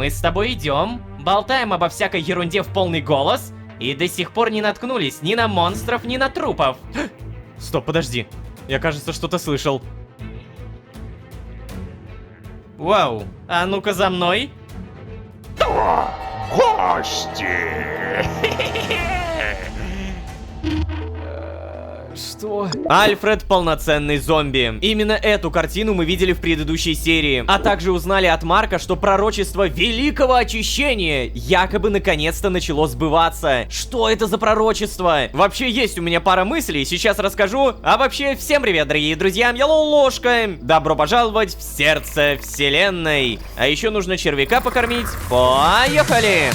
Мы с тобой идем, болтаем обо всякой ерунде в полный голос и до сих пор не наткнулись ни на монстров, ни на трупов. Стоп, подожди. Я, кажется, что-то слышал. Вау, а ну-ка за мной. Гости! Что? Альфред — полноценный зомби. Именно эту картину мы видели в предыдущей серии. А также узнали от Марка, что пророчество Великого Очищения якобы наконец-то начало сбываться. Что это за пророчество? Вообще есть у меня пара мыслей, сейчас расскажу. А вообще, всем привет, дорогие друзья, я Лолошка. Добро пожаловать в сердце вселенной. А еще нужно червяка покормить. Поехали!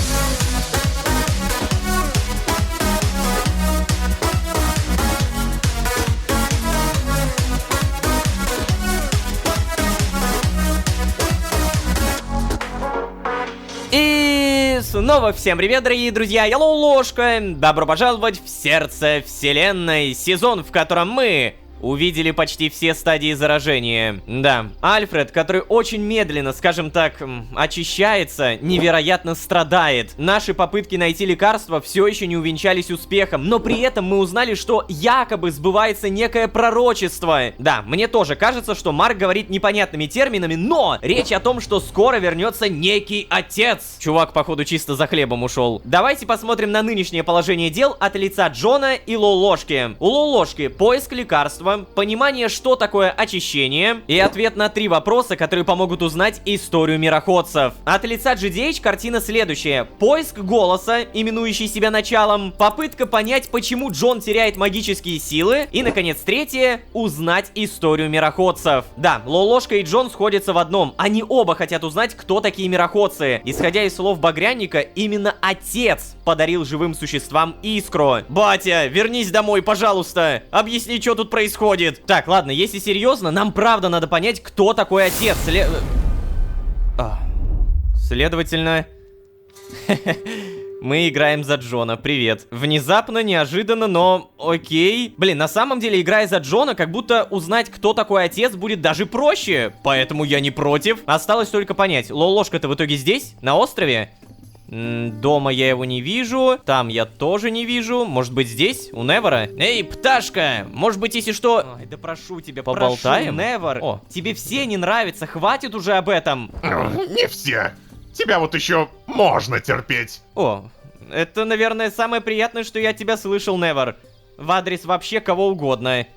И снова всем привет, дорогие друзья, я Лолошка. Добро пожаловать в сердце вселенной, сезон, в котором мы увидели почти все стадии заражения. Да, Альфред, который очень медленно, скажем так, очищается, невероятно страдает. Наши попытки найти лекарство все еще не увенчались успехом, но при этом мы узнали, что якобы сбывается некое пророчество. Да, мне тоже кажется, что Марк говорит непонятными терминами, но речь о том, что скоро вернется некий отец. Чувак, походу, чисто за хлебом ушел. Давайте посмотрим на нынешнее положение дел от лица Джона и Лолошки. У Лолошки поиск лекарства, понимание, что такое очищение, и ответ на 3 вопроса, которые помогут узнать историю мироходцев. От лица GDH картина следующая. Поиск голоса, именующий себя началом, попытка понять, почему Джон теряет магические силы, и, наконец, третье, узнать историю мироходцев. Да, Лолошка и Джон сходятся в одном. Они оба хотят узнать, кто такие мироходцы. Исходя из слов Багрянника, именно отец подарил живым существам искру. Батя, вернись домой, пожалуйста. Объясни, что тут происходит. Так, ладно, если серьезно, нам правда надо понять, кто такой отец. Следовательно... Мы играем за Джона, привет. Внезапно, неожиданно, но окей. Блин, на самом деле, играя за Джона, как будто узнать, кто такой отец, будет даже проще. Поэтому я не против. Осталось только понять, Лолошка-то в итоге здесь? На острове? Дома я его не вижу. Там я тоже не вижу. Может быть, здесь? У Невера? Эй, пташка! Может быть, если что... Ой, да прошу тебя, поболтаем? Прошу, Невер. О, тебе все не нравятся, хватит уже об этом. Не все. Тебя вот еще можно терпеть. О, это, наверное, самое приятное, что я от тебя слышал, Невер. В адрес вообще кого угодно.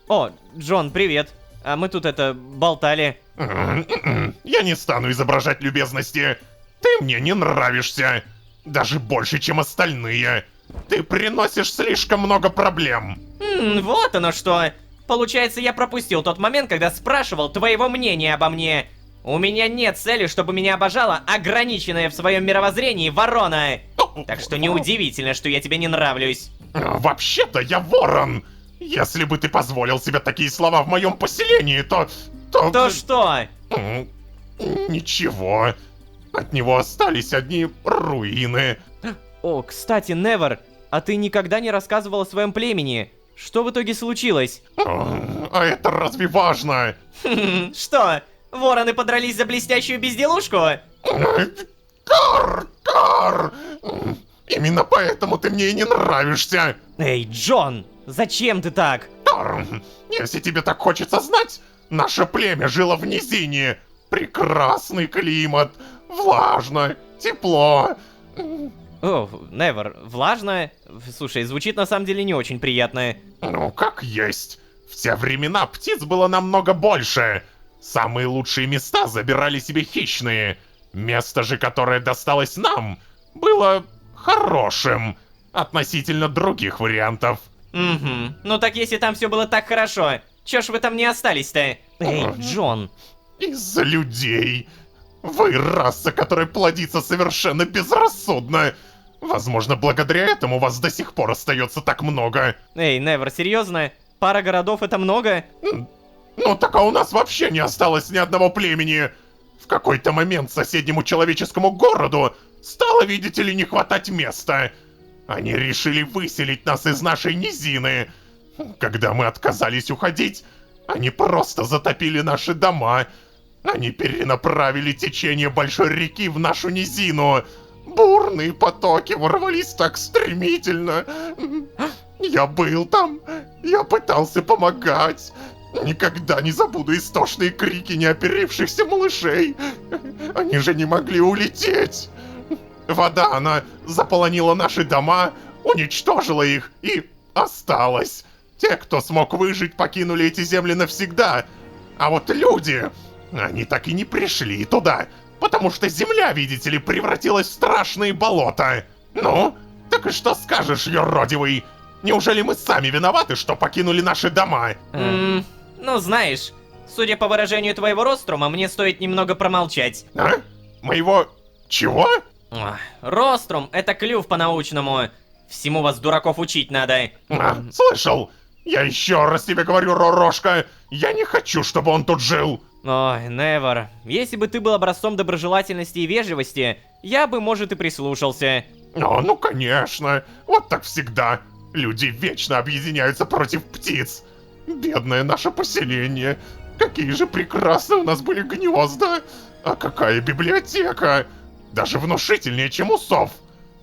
О, Джон, привет. А мы тут болтали. Я не стану изображать любезности. Ты мне не нравишься. Даже больше, чем остальные. Ты приносишь слишком много проблем. Вот оно что. Получается, я пропустил тот момент, когда спрашивал твоего мнения обо мне. У меня нет цели, чтобы меня обожала ограниченная в своем мировоззрении ворона. Так что неудивительно, что я тебе не нравлюсь. Вообще-то я ворон. Если бы ты позволил себе такие слова в моем поселении, то... То что? Ничего. От него остались одни руины. О, кстати, Невер, а ты никогда не рассказывал о своем племени. Что в итоге случилось? А это разве важно? Что? Вороны подрались за блестящую безделушку? Кар! Именно поэтому ты мне и не нравишься. Эй, Джон, зачем ты так? Кар, если тебе так хочется знать, наше племя жило в низине. Прекрасный климат, влажно, тепло. О, Невер, влажно? Слушай, звучит на самом деле не очень приятно. Ну, как есть. В те времена птиц было намного больше. Самые лучшие места забирали себе хищные. Место же, которое досталось нам, было хорошим относительно других вариантов. Угу. Ну так если там все было так хорошо, чё ж вы там не остались-то? Эй, Джон. Из-за людей. Вы раса, которая плодится совершенно безрассудно. Возможно, благодаря этому вас до сих пор остается так много. Эй, Невер, серьезно? Пара городов это много? Ну так а у нас вообще не осталось ни одного племени. В какой-то момент соседнему человеческому городу стало, видите ли, не хватать места. Они решили выселить нас из нашей низины. Когда мы отказались уходить, они просто затопили наши дома. Они перенаправили течение большой реки в нашу низину. Бурные потоки ворвались так стремительно. Я был там, я пытался помогать. Никогда не забуду истошные крики неоперившихся малышей. Они же не могли улететь. Вода, она заполонила наши дома, уничтожила их и осталась. Те, кто смог выжить, покинули эти земли навсегда. А вот люди, они так и не пришли туда, потому что земля, видите ли, превратилась в страшные болота. Ну, так и что скажешь, юродивый? Неужели мы сами виноваты, что покинули наши дома? Ну знаешь, судя по выражению твоего рострума, мне стоит немного промолчать. А? Моего... чего? Рострум — это клюв по-научному. Всему вас, дураков, учить надо. Слышал? Я еще раз тебе говорю, Ророшка, я не хочу, чтобы он тут жил. Ой, Невер, если бы ты был образцом доброжелательности и вежливости, я бы, может, и прислушался. Ну конечно, вот так всегда. Люди вечно объединяются против птиц. Бедное наше поселение. Какие же прекрасные у нас были гнезда. А какая библиотека. Даже внушительнее, чем у сов.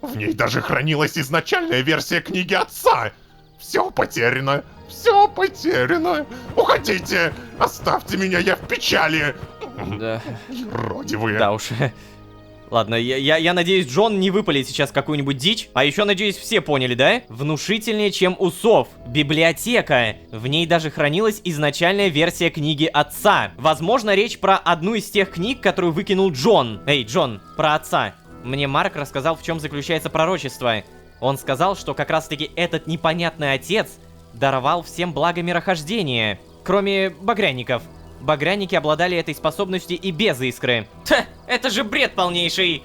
В ней даже хранилась изначальная версия книги отца. Все потеряно. Все потеряно. Уходите. Оставьте меня, я в печали. Да. Юродивые. Да уж. Ладно, я надеюсь, Джон не выпалит сейчас какую-нибудь дичь. А еще, надеюсь, все поняли, да? Внушительнее, чем у сов. Библиотека. В ней даже хранилась изначальная версия книги отца. Возможно, речь про одну из тех книг, которую выкинул Джон. Эй, Джон, про отца. Мне Марк рассказал, в чем заключается пророчество. Он сказал, что как раз-таки этот непонятный отец даровал всем благо мирохождения. Кроме багряников. Багряники обладали этой способностью и без искры. Ха, это же бред полнейший.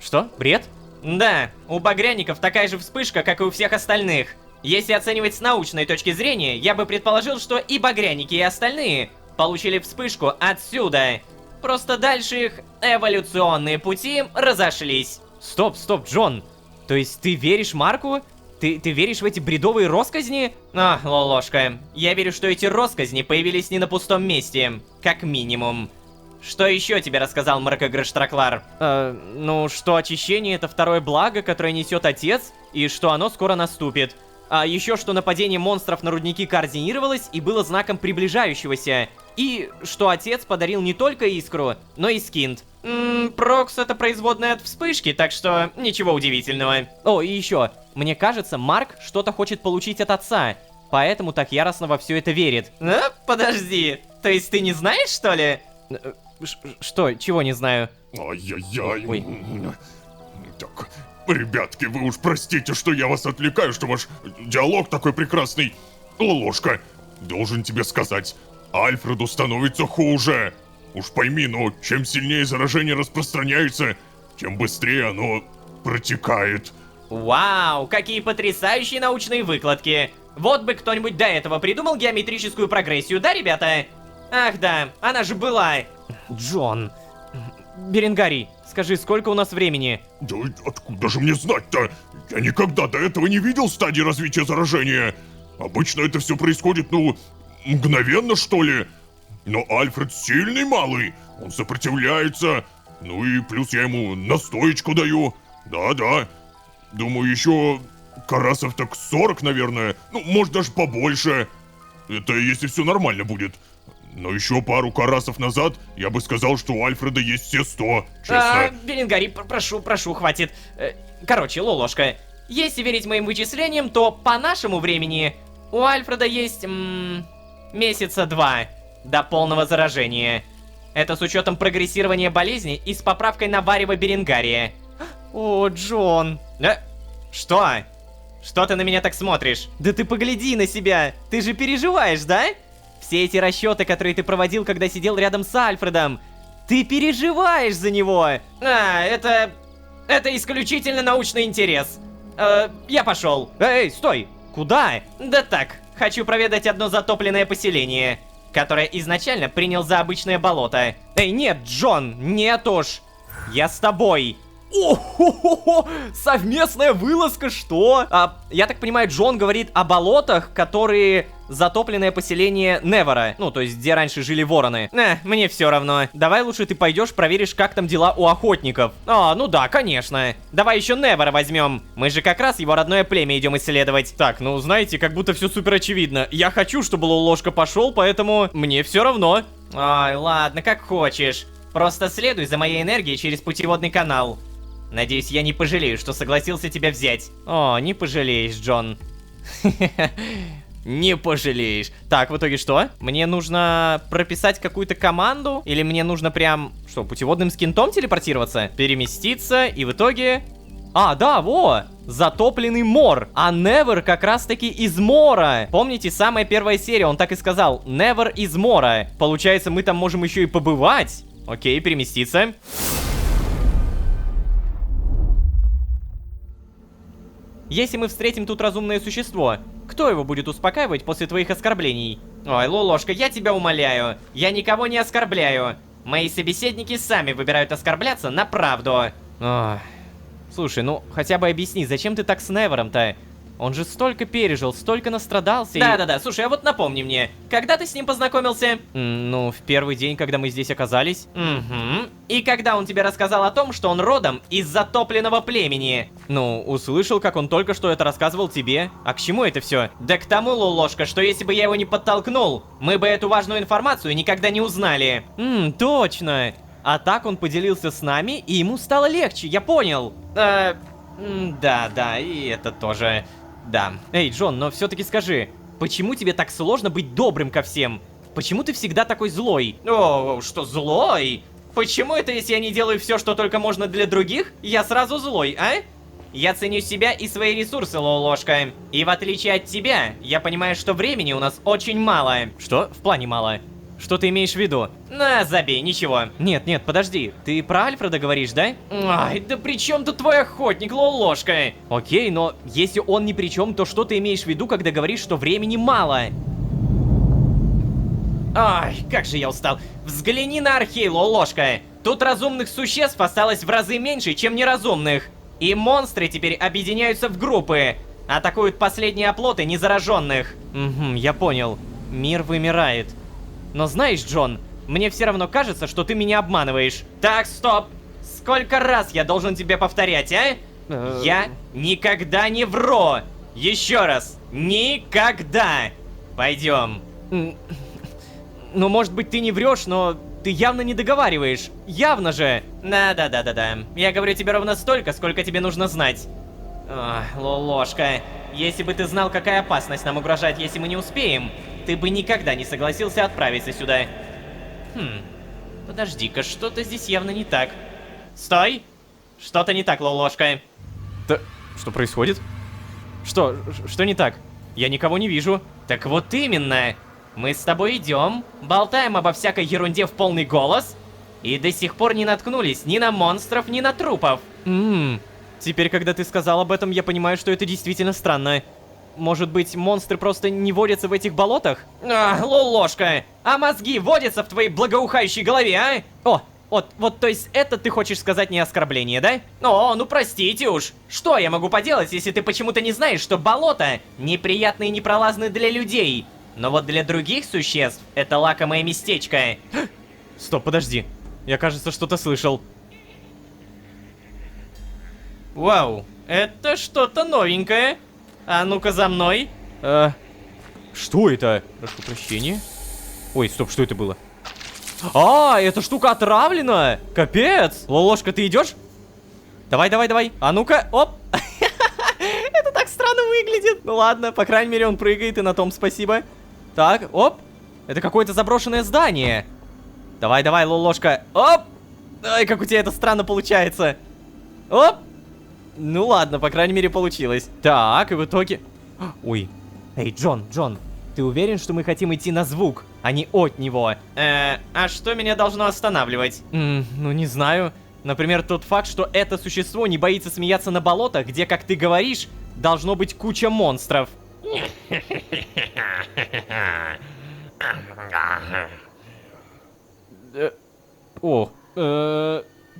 Что? Бред? Да, у багряников такая же вспышка, как и у всех остальных. Если оценивать с научной точки зрения, я бы предположил, что и багряники, и остальные получили вспышку отсюда. Просто дальше их эволюционные пути разошлись. Стоп, Джон. То есть ты веришь Марку? Ты веришь в эти бредовые россказни? Лолошка, я верю, что эти россказни появились не на пустом месте. Как минимум. Что еще тебе рассказал Мракограш-Траклар? Ну, что очищение — это второе благо, которое несет отец, и что оно скоро наступит. А еще, что нападение монстров на рудники координировалось и было знаком приближающегося. И что отец подарил не только искру, но и скинт. Прокс — это производная от вспышки, так что ничего удивительного. О, и еще, мне кажется, Марк что-то хочет получить от отца, поэтому так яростно во все это верит. Подожди, то есть ты не знаешь, что ли? Что? Чего не знаю? Ай-яй-яй. Ой. Так, ребятки, вы уж простите, что я вас отвлекаю, что ваш диалог такой прекрасный. Лолошка, должен тебе сказать, Альфреду становится хуже. Уж пойми, но чем сильнее заражение распространяется, тем быстрее оно протекает. Вау, какие потрясающие научные выкладки. Вот бы кто-нибудь до этого придумал геометрическую прогрессию, да, ребята? Ах да, она же была. Джон. Беренгарий, скажи, сколько у нас времени? Да откуда же мне знать-то? Я никогда до этого не видел стадии развития заражения. Обычно это все происходит, мгновенно, что ли? Но Альфред сильный малый, он сопротивляется. Ну и плюс я ему настоечку даю. Да-да. Думаю, еще карасов так 40, наверное. Ну, может, даже побольше. Это если все нормально будет. Но еще пару карасов назад я бы сказал, что у Альфреда есть все 100, честно. Беренгарий, прошу, хватит. Короче, Лолошка, если верить моим вычислениям, то по нашему времени у Альфреда есть, месяца 2 до полного заражения. Это с учетом прогрессирования болезни и с поправкой на варево Беренгария. О, Джон. Что? Что ты на меня так смотришь? Да ты погляди на себя. Ты же переживаешь, да? Все эти расчеты, которые ты проводил, когда сидел рядом с Альфредом. Ты переживаешь за него. Это исключительно научный интерес. Я пошел. Эй, стой. Куда? Да так, хочу проведать одно затопленное поселение, которое изначально принял за обычное болото. Эй, нет, Джон, нет уж. Я с тобой. О-хо-хо-хо! Совместная вылазка, что? Я так понимаю, Джон говорит о болотах, которые затопленное поселение Невера. Ну, то есть, где раньше жили вороны. Мне все равно. Давай лучше ты пойдешь, проверишь, как там дела у охотников. Ну да, конечно. Давай еще Невера возьмем. Мы же как раз его родное племя идем исследовать. Так, ну, знаете, как будто все супер очевидно. Я хочу, чтобы Лолошка пошел, поэтому мне все равно. Ой, ладно, как хочешь. Просто следуй за моей энергией через путеводный канал. Надеюсь, я не пожалею, что согласился тебя взять. О, не пожалеешь, Джон. Не пожалеешь. Так, в итоге что? Мне нужно прописать какую-то команду? Или мне нужно прям, что, путеводным скинтом телепортироваться? Переместиться, и в итоге... Да, во! Затопленный мор. А Невер как раз-таки из мора. Помните, самая первая серия, он так и сказал. Невер из мора. Получается, мы там можем еще и побывать. Окей, переместиться. Если мы встретим тут разумное существо, кто его будет успокаивать после твоих оскорблений? Ой, Лолошка, я тебя умоляю. Я никого не оскорбляю. Мои собеседники сами выбирают оскорбляться на правду. Ой. Слушай, ну хотя бы объясни, зачем ты так с Невером-то? Он же столько пережил, столько настрадался. Да-да-да, слушай, а вот напомни мне, когда ты с ним познакомился? Ну, в первый день, когда мы здесь оказались. Угу. И когда он тебе рассказал о том, что он родом из затопленного племени? Ну, услышал, как он только что это рассказывал тебе. А к чему это все? Да к тому, Лолошка, что если бы я его не подтолкнул, мы бы эту важную информацию никогда не узнали. Точно. А так он поделился с нами, и ему стало легче, я понял. Да, и это тоже... Да. Эй, Джон, но все-таки скажи, почему тебе так сложно быть добрым ко всем? Почему ты всегда такой злой? О, что злой? Почему это, если я не делаю все, что только можно для других, я сразу злой, а? Я ценю себя и свои ресурсы, Лолошка. И в отличие от тебя, я понимаю, что времени у нас очень мало. Что? В плане мало? Что ты имеешь в виду? Забей, ничего. Нет, подожди. Ты про Альфреда говоришь, да? Ай, да при чем тут твой охотник, Лолошка? Окей, но если он ни при чем, то что ты имеешь в виду, когда говоришь, что времени мало? Ай, как же я устал. Взгляни на Архей, Лолошка. Тут разумных существ осталось в разы меньше, чем неразумных. И монстры теперь объединяются в группы. Атакуют последние оплоты незараженных. Угу, я понял. Мир вымирает. Но знаешь, Джон, мне все равно кажется, что ты меня обманываешь. Так, стоп! Сколько раз я должен тебе повторять, а? Я никогда не вру! Еще раз! Никогда! Пойдем. Ну, может быть, ты не врешь, но ты явно не договариваешь. Явно же! Да. Я говорю тебе ровно столько, сколько тебе нужно знать. Лолошка, если бы ты знал, какая опасность нам угрожает, если мы не успеем, ты бы никогда не согласился отправиться сюда. Подожди-ка, что-то здесь явно не так. Стой! Что-то не так, Лолошка. Да, что происходит? Что не так? Я никого не вижу. Так вот именно. Мы с тобой идем, болтаем обо всякой ерунде в полный голос, и до сих пор не наткнулись ни на монстров, ни на трупов. Теперь, когда ты сказал об этом, я понимаю, что это действительно странно. Может быть, монстры просто не водятся в этих болотах? Лолошка, а мозги водятся в твоей благоухающей голове, а? Вот, то есть это ты хочешь сказать не оскорбление, да? Ну простите уж. Что я могу поделать, если ты почему-то не знаешь, что болота неприятные и непролазны для людей, но вот для других существ это лакомое местечко. Стоп, подожди. Я, кажется, что-то слышал. Вау, это что-то новенькое. А ну-ка за мной. Что это? Прошу прощения. Ой, стоп, что это было? Эта штука отравлена! Капец! Лолошка, ты идешь? Давай. А ну-ка, оп! Это так странно выглядит. Ну ладно, по крайней мере он прыгает, и на том спасибо. Так, оп! Это какое-то заброшенное здание. Давай, Лолошка. Оп! Ай, как у тебя это странно получается. Оп! Ну ладно, по крайней мере получилось. Так, и в итоге... Ой. Эй, Джон, ты уверен, что мы хотим идти на звук, а не от него? А что меня должно останавливать? Ну не знаю. Например, тот факт, что это существо не боится смеяться на болотах, где, как ты говоришь, должно быть куча монстров.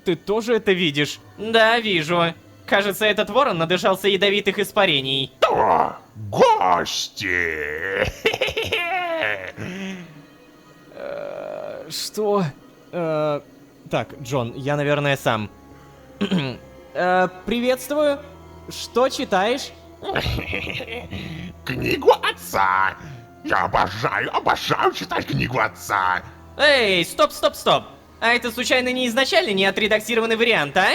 Ты тоже это видишь? Да, вижу. Кажется, этот ворон надышался ядовитых испарений. О, гости! Что? Так, Джон, я, наверное, сам. Приветствую. Что читаешь? Книгу отца! Я обожаю читать книгу отца! Эй, стоп. А это случайно не изначально не отредактированный вариант, а?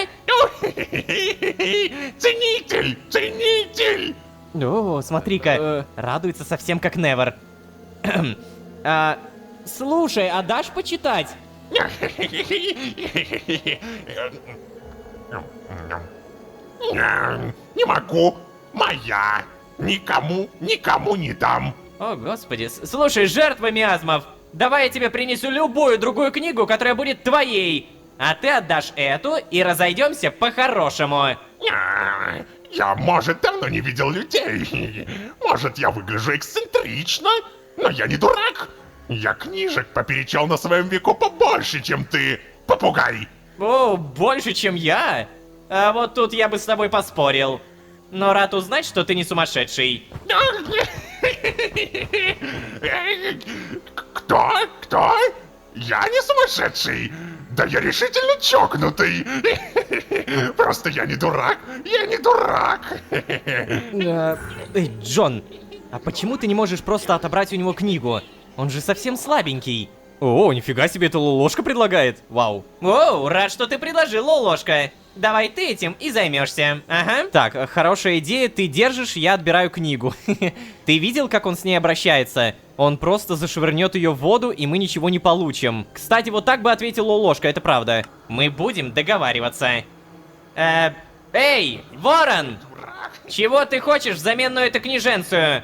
Ценитель! О, смотри-ка, радуется совсем как Невер. Слушай, а дашь почитать? Не могу. Моя. Никому не дам. О, господи. Слушай, жертва миазмов, давай я тебе принесу любую другую книгу, которая будет твоей. А ты отдашь эту и разойдемся по-хорошему. Я, может, давно не видел людей. Может, я выгляжу эксцентрично, но я не дурак. Я книжек поперечал на своем веку побольше, чем ты, попугай. О, больше, чем я? А вот тут я бы с тобой поспорил. Но рад узнать, что ты не сумасшедший. Кто? Я не сумасшедший. Да я решительно чокнутый. Просто я не дурак. Эй, Джон, а почему ты не можешь просто отобрать у него книгу? Он же совсем слабенький. О, нифига себе, это Лолошка предлагает. Вау. Оу, рад, что ты предложил, Лолошка. Давай ты этим и займешься. Ага. Так, хорошая идея, ты держишь, я отбираю книгу. Ты видел, как он с ней обращается? Он просто зашвырнет ее в воду, и мы ничего не получим. Кстати, вот так бы ответил Лолошка, это правда. Мы будем договариваться. Эй, ворон! Чего ты хочешь взамен на эту книженцию?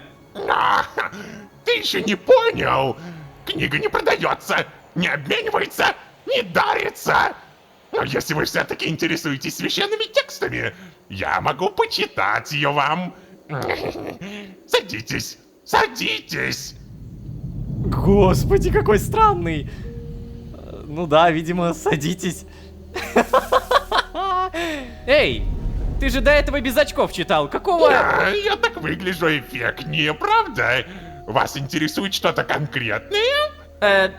Ты еще не понял? Книга не продается, не обменивается, не дарится. Но если вы все-таки интересуетесь священными текстами, я могу почитать ее вам. Садитесь. Господи, какой странный. Ну да, видимо, садитесь. Эй, ты же до этого без очков читал, какого... Я так выгляжу эффектнее, правда? Вас интересует что-то конкретное?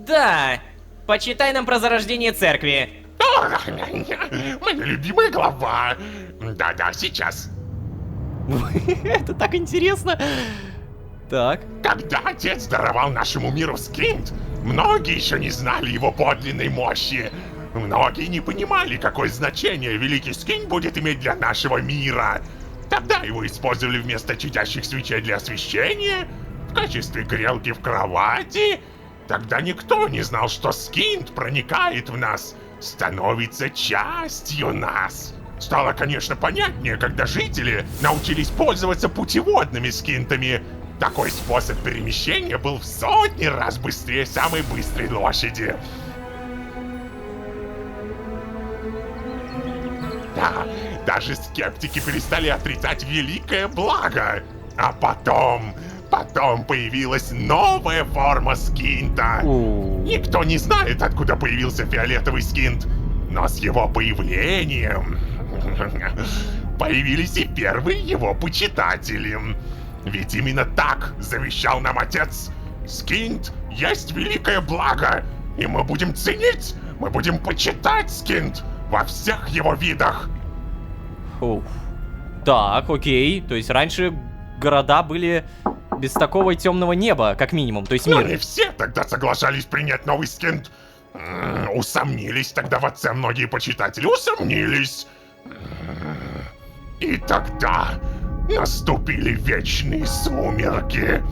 Да. Почитай нам про зарождение церкви. Моя любимая глава. Да, сейчас. Это так интересно. Так. Когда отец даровал нашему миру Скинт, многие еще не знали его подлинной мощи. Многие не понимали, какое значение Великий Скинт будет иметь для нашего мира. Тогда его использовали вместо чадящих свечей для освещения, в качестве грелки в кровати. Тогда никто не знал, что Скинт проникает в нас, становится частью нас. Стало, конечно, понятнее, когда жители научились пользоваться путеводными скинтами. Такой способ перемещения был в сотни раз быстрее самой быстрой лошади. Да, даже скептики перестали отрицать великое благо. А потом появилась новая форма скинта. Никто не знает, откуда появился фиолетовый скинт, но с его появлением появились и первые его почитатели. Ведь именно так завещал нам отец. Скинт есть великое благо, и мы будем ценить, мы будем почитать скинт во всех его видах. Так, окей. То есть раньше города были без такого темного неба, как минимум. То есть Но мир. не все тогда соглашались принять новый скинт. Усомнились тогда в отце многие почитатели, усомнились. И тогда наступили вечные сумерки.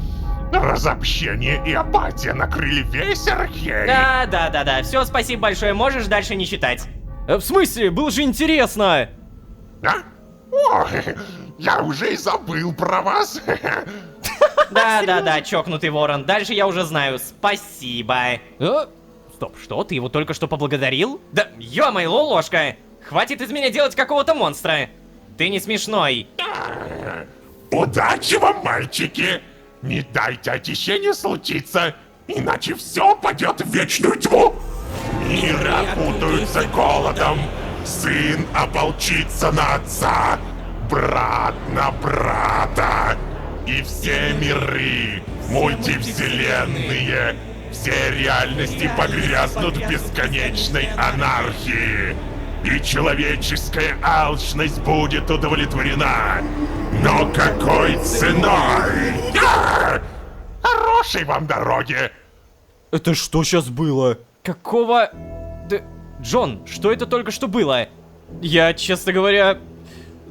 Разобщение и апатия накрыли весь Архей. Да. Все, спасибо большое, можешь дальше не читать. В смысле? Было же интересно! А? Ой, я уже и забыл про вас. Да, чокнутый ворон. Дальше я уже знаю. Спасибо. Стоп, что? Ты его только что поблагодарил? Да, ё-моё, Лолошка! Хватит из меня делать какого-то монстра! Ты не смешной. Удачи вам, мальчики! Не дайте очищению случиться, иначе все упадет в вечную тьму. Миры окутаются голодом. Сын ополчится на отца, брат на брата. И все миры, мультивселенные, все реальности погрязнут в бесконечной анархии. И человеческая алчность будет удовлетворена. Но какой ценой? Хорошей вам дороги! Это что сейчас было? Какого... Джон, что это только что было? Я, честно говоря...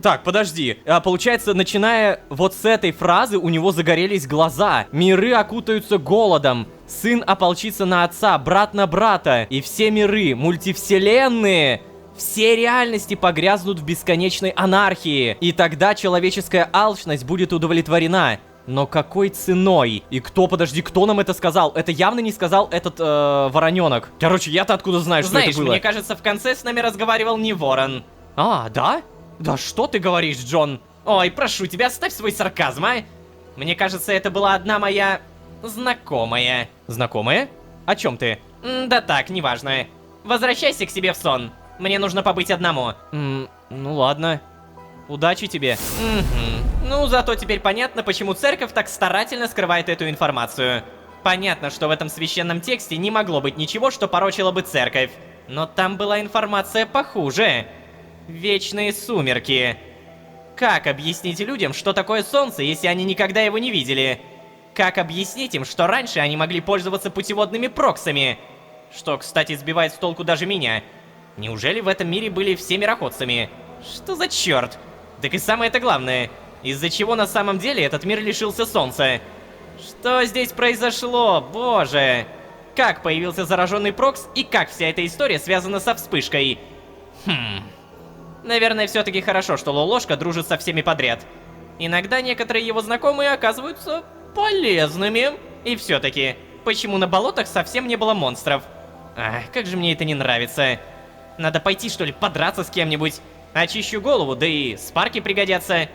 Так, подожди. Получается, начиная вот с этой фразы, у него загорелись глаза. Миры окутаются голодом. Сын ополчится на отца, брат на брата. И все миры, мультивселенные... Все реальности погрязнут в бесконечной анархии. И тогда человеческая алчность будет удовлетворена. Но какой ценой? И кто, подожди, кто нам это сказал? Это явно не сказал этот, вороненок. Короче, я-то откуда знаю, что это было? Мне кажется, в конце с нами разговаривал не ворон. А, да? Да что ты говоришь, Джон? Ой, прошу тебя, оставь свой сарказм, а? Мне кажется, это была одна моя... знакомая. Знакомая? О чем ты? Да так, неважно. Возвращайся к себе в сон. Мне нужно побыть одному. Ну ладно. Удачи тебе. Ну, зато теперь понятно, почему церковь так старательно скрывает эту информацию. Понятно, что в этом священном тексте не могло быть ничего, что порочило бы церковь. Но там была информация похуже. Вечные сумерки. Как объяснить людям, что такое солнце, если они никогда его не видели? Как объяснить им, что раньше они могли пользоваться путеводными проксами? Что, кстати, сбивает с толку даже меня. Неужели в этом мире были все мироходцами? Что за черт? Так и самое это главное. Из-за чего на самом деле этот мир лишился солнца? Что здесь произошло, боже? Как появился зараженный Прокс и как вся эта история связана со вспышкой? Наверное, все-таки хорошо, что Лолошка дружит со всеми подряд. Иногда некоторые его знакомые оказываются полезными. И все-таки, почему на болотах совсем не было монстров? Ах, как же мне это не нравится. Надо пойти, что ли, подраться с кем-нибудь. Очищу голову, да и спарки пригодятся.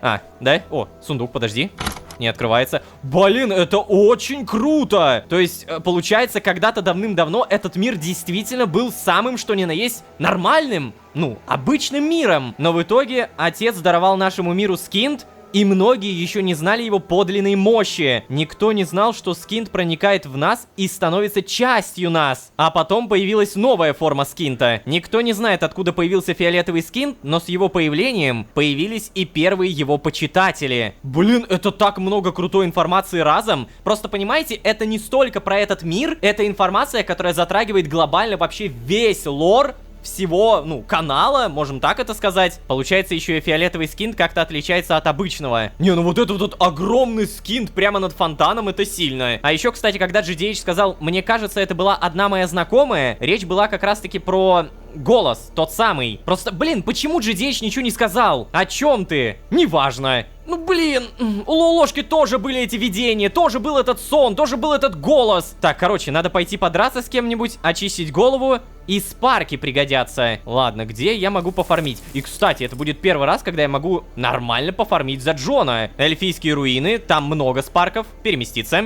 А, да? О, сундук, подожди. Не открывается. Блин, это очень круто! То есть, получается, когда-то давным-давно этот мир действительно был самым, что ни на есть, нормальным. Ну, обычным миром. Но в итоге отец даровал нашему миру Скинт, и многие еще не знали его подлинной мощи. Никто не знал, что Скинт проникает в нас и становится частью нас. А потом появилась новая форма Скинта. Никто не знает, откуда появился фиолетовый Скинт, но с его появлением появились и первые его почитатели. Блин, это так много крутой информации разом. Просто понимаете, это не столько про этот мир, это информация, которая затрагивает глобально вообще весь лор всего, ну, канала, можем так это сказать. Получается, еще и фиолетовый скин как-то отличается от обычного. Не, ну вот этот вот огромный скин прямо над фонтаном, это сильно. А еще, кстати, когда GDH сказал, мне кажется, это была одна моя знакомая, речь была как раз-таки про голос, тот самый. Просто, блин, почему GDH ничего не сказал? О чем ты? Неважно. Ну, блин, у Лолошки тоже были эти видения, тоже был этот сон, тоже был этот голос. Так, короче, надо пойти подраться с кем-нибудь, очистить голову, и спарки пригодятся. Ладно, где я могу пофармить? И, кстати, это будет первый раз, когда я могу нормально пофармить за Джона. Эльфийские руины, там много спарков, переместиться.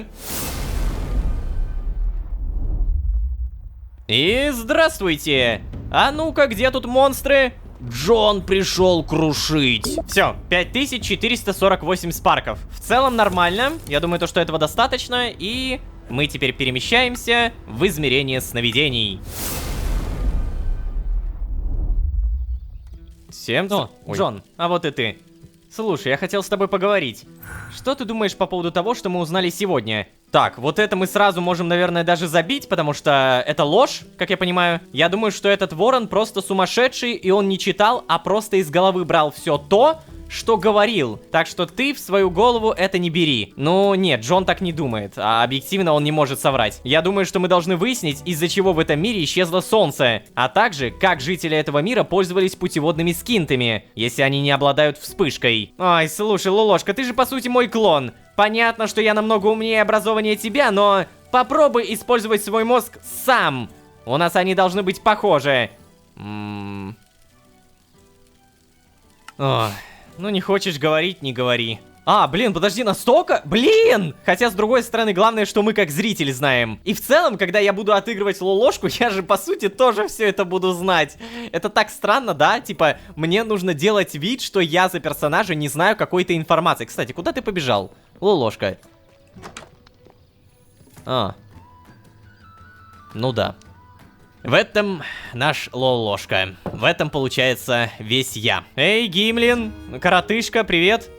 И здравствуйте! А ну-ка, где тут монстры? Джон пришел крушить. Все, 5448 спарков. В целом нормально. Я думаю, что этого достаточно. И мы теперь перемещаемся в измерение сновидений. Всем... Джон, а вот и ты. Слушай, я хотел с тобой поговорить. Что ты думаешь по поводу того, что мы узнали сегодня? Так, вот это мы сразу можем, наверное, даже забить, потому что это ложь, как я понимаю. Я думаю, что этот ворон просто сумасшедший, и он не читал, а просто из головы брал все то, что говорил. Так что ты в свою голову это не бери. Ну, нет, Джон так не думает, а объективно он не может соврать. Я думаю, что мы должны выяснить, из-за чего в этом мире исчезло солнце, а также, как жители этого мира пользовались путеводными скинтами, если они не обладают вспышкой. Ой, слушай, Лолошка, ты же по сути мой клон. Понятно, что я намного умнее и образованнее тебя, но попробуй использовать свой мозг сам. У нас они должны быть похожи. Ой, ну не хочешь говорить, не говори. А, блин, подожди, настолько? Блин! Хотя, с другой стороны, главное, что мы как зрители знаем. И в целом, когда я буду отыгрывать Лолошку, я же, по сути, тоже все это буду знать. Это так странно, да? Типа, мне нужно делать вид, что я за персонажа не знаю какой-то информации. Кстати, куда ты побежал? Лолошка. А. Ну да. В этом наш Лолошка. В этом, получается, весь я. Эй, Гимлин, коротышка, привет.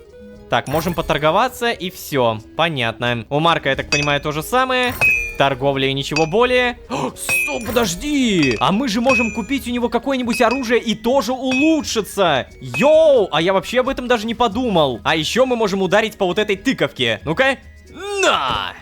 Так, можем поторговаться и все. Понятно. У Марка, я так понимаю, то же самое. Торговля и ничего более. Стоп, подожди! А мы же можем купить у него какое-нибудь оружие и тоже улучшиться. Йоу! А я вообще об этом даже не подумал. А еще мы можем ударить по вот этой тыковке. Ну-ка. На!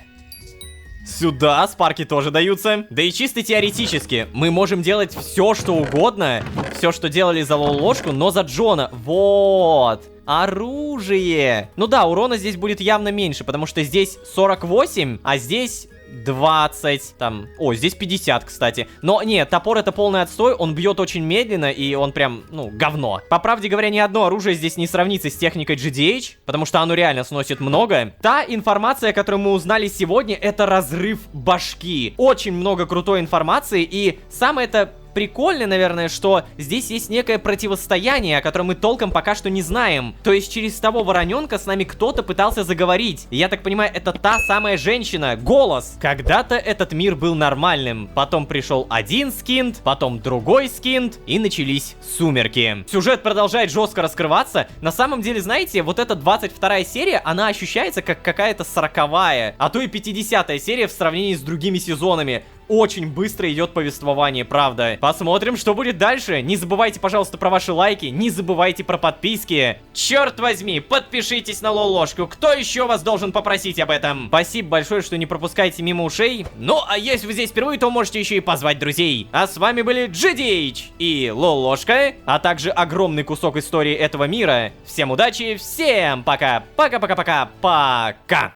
Сюда спарки тоже даются. Да и чисто теоретически мы можем делать все, что угодно. Все, что делали за Лолошку, но за Джона. Вот. Оружие. Ну да, урона здесь будет явно меньше, потому что здесь 48, а здесь 20, там, о, здесь 50, кстати. Но нет, топор это полный отстой, он бьет очень медленно, и он прям, ну, говно. По правде говоря, ни одно оружие здесь не сравнится с техникой GDH, потому что оно реально сносит много. Та информация, которую мы узнали сегодня, это разрыв башки. Очень много крутой информации, и самое это... прикольно, наверное, что здесь есть некое противостояние, о котором мы толком пока что не знаем. То есть через того вороненка с нами кто-то пытался заговорить. И я так понимаю, это та самая женщина, голос. Когда-то этот мир был нормальным. Потом пришел один скинт, потом другой скинт, и начались сумерки. Сюжет продолжает жестко раскрываться. На самом деле, знаете, вот эта 22-я серия, она ощущается как какая-то 40-я, а то и 50-я серия в сравнении с другими сезонами. Очень быстро идет повествование, правда. Посмотрим, что будет дальше. Не забывайте, пожалуйста, про ваши лайки. Не забывайте про подписки. Черт возьми, подпишитесь на Лолошку. Кто еще вас должен попросить об этом? Спасибо большое, что не пропускаете мимо ушей. Ну, а если вы здесь впервые, то можете еще и позвать друзей. А с вами были GDH и Лолошка, а также огромный кусок истории этого мира. Всем удачи, всем пока. Пока-пока-пока-пока.